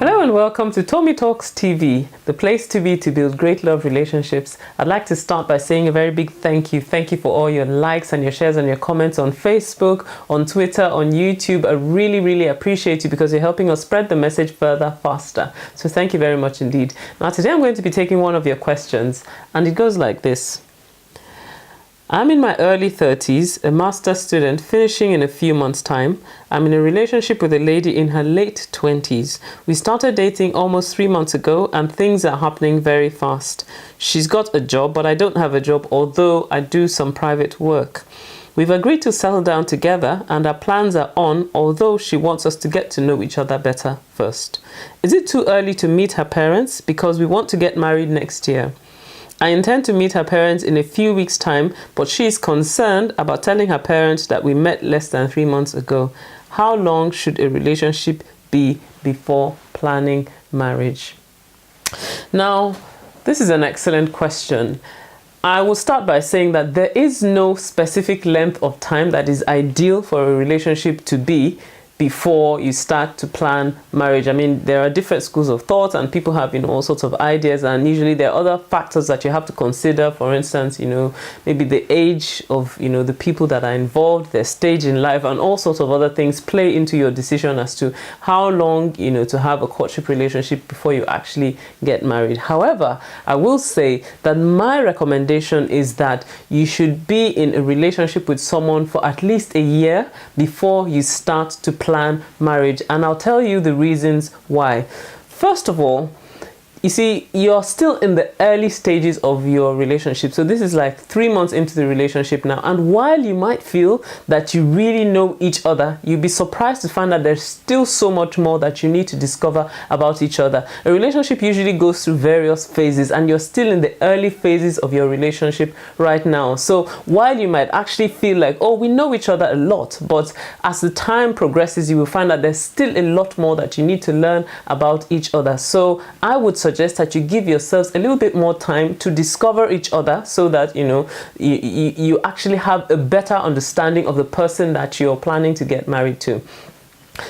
Hello and welcome to Tommy Talks TV, the place to be to build great love relationships. I'd like to start by saying a very big thank you. Thank you for all your likes and your shares and your comments on Facebook, on Twitter, on YouTube. I really appreciate you because you're helping us spread the message further, faster. So thank you very much indeed. Now today I'm going to be taking one of your questions and it goes like this. I'm in my early 30s, a master's student finishing in a few months' time. I'm in a relationship with a lady in her late 20s. We started dating almost 3 months ago and things are happening very fast. She's got a job, but I don't have a job, although I do some private work. We've agreed to settle down together and our plans are on, although she wants us to get to know each other better first. Is it too early to meet her parents? Because we want to get married next year. I intend to meet her parents in a few weeks' time, but she is concerned about telling her parents that we met less than 3 months ago. How long should a relationship be before planning marriage? Now, this is an excellent question. I will start by saying that there is no specific length of time that is ideal for a relationship to be before you start to plan marriage. I mean, there are different schools of thought and people have, all sorts of ideas, and usually there are other factors that you have to consider. For instance, maybe the age of, the people that are involved, their stage in life, and all sorts of other things play into your decision as to how long, to have a courtship relationship before you actually get married. However, I will say that my recommendation is that you should be in a relationship with someone for at least a year before you start to plan marriage, and I'll tell you the reasons why. First of all, you see, you're still in the early stages of your relationship. So this is like 3 months into the relationship now. And while you might feel that you really know each other, you'll be surprised to find that there's still so much more that you need to discover about each other. A relationship usually goes through various phases and you're still in the early phases of your relationship right now. So while you might actually feel like, oh, we know each other a lot, but as the time progresses, you will find that there's still a lot more that you need to learn about each other. So I would suggest that you give yourselves a little bit more time to discover each other so that you actually have a better understanding of the person that you're planning to get married to.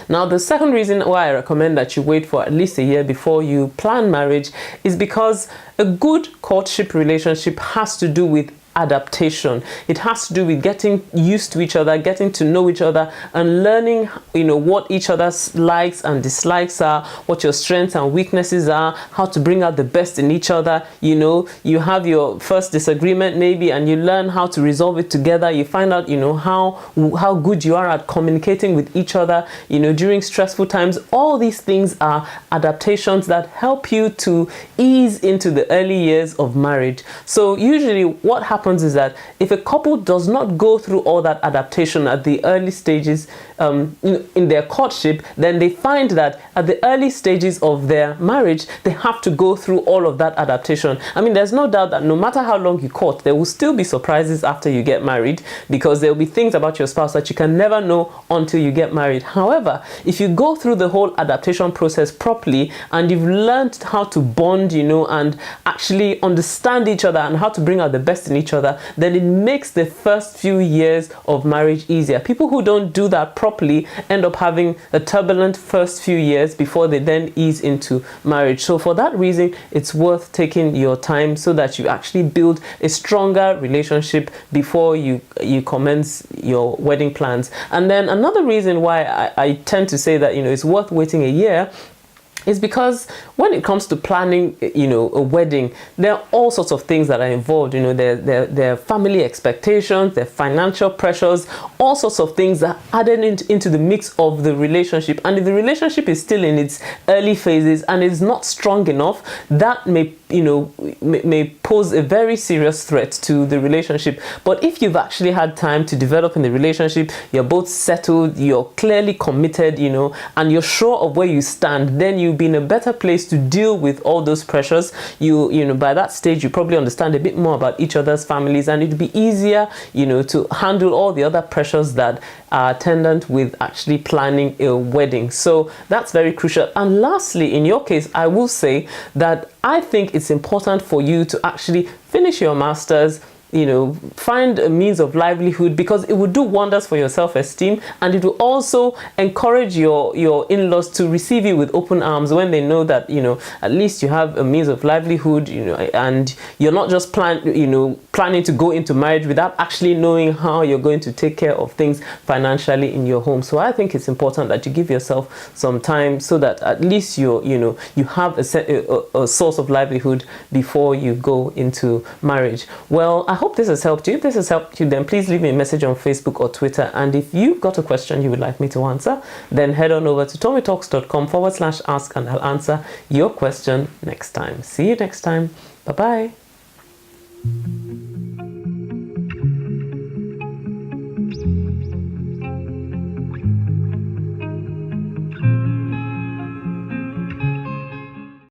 Now, the second reason why I recommend that you wait for at least a year before you plan marriage is because a good courtship relationship has to do with adaptation. It has to do with getting used to each other, getting to know each other, and learning, what each other's likes and dislikes are, what your strengths and weaknesses are, how to bring out the best in each other. You have your first disagreement maybe, and you learn how to resolve it together. You find out, how good you are at communicating with each other, during stressful times. All these things are adaptations that help you to ease into the early years of marriage. So usually what happens is that if a couple does not go through all that adaptation at the early stages in their courtship, then they find that at the early stages of their marriage, they have to go through all of that adaptation. I mean, there's no doubt that no matter how long you court, there will still be surprises after you get married, because there will be things about your spouse that you can never know until you get married. However, if you go through the whole adaptation process properly and you've learned how to bond, and actually understand each other and how to bring out the best in each other, then it makes the first few years of marriage easier. People who don't do that properly end up having a turbulent first few years before they then ease into marriage. So for that reason, it's worth taking your time so that you actually build a stronger relationship before you commence your wedding plans. And then another reason why I tend to say that it's worth waiting a year is because when it comes to planning, a wedding, there are all sorts of things that are involved. There are family expectations, there are financial pressures, all sorts of things that are added into the mix of the relationship. And if the relationship is still in its early phases and is not strong enough, that may pose a very serious threat to the relationship. But if you've actually had time to develop in the relationship, you're both settled, you're clearly committed, and you're sure of where you stand, then you'll be in a better place to deal with all those pressures. By that stage, you probably understand a bit more about each other's families, and it'll be easier, to handle all the other pressures that are attendant with actually planning a wedding. So that's very crucial. And lastly, in your case, I will say that I think it's important for you to actually finish your master's, find a means of livelihood, because it would do wonders for your self-esteem, and it will also encourage your in-laws to receive you with open arms when they know that at least you have a means of livelihood, and you're not just planning to go into marriage without actually knowing how you're going to take care of things financially in your home. So I think it's important that you give yourself some time, so that at least you have a source of livelihood before you go into marriage. Well, I hope this has helped you. If this has helped you, then please leave me a message on Facebook or Twitter. And if you've got a question you would like me to answer, then head on over to tommytalks.com/ask, and I'll answer your question next time. See you next time. Bye-bye.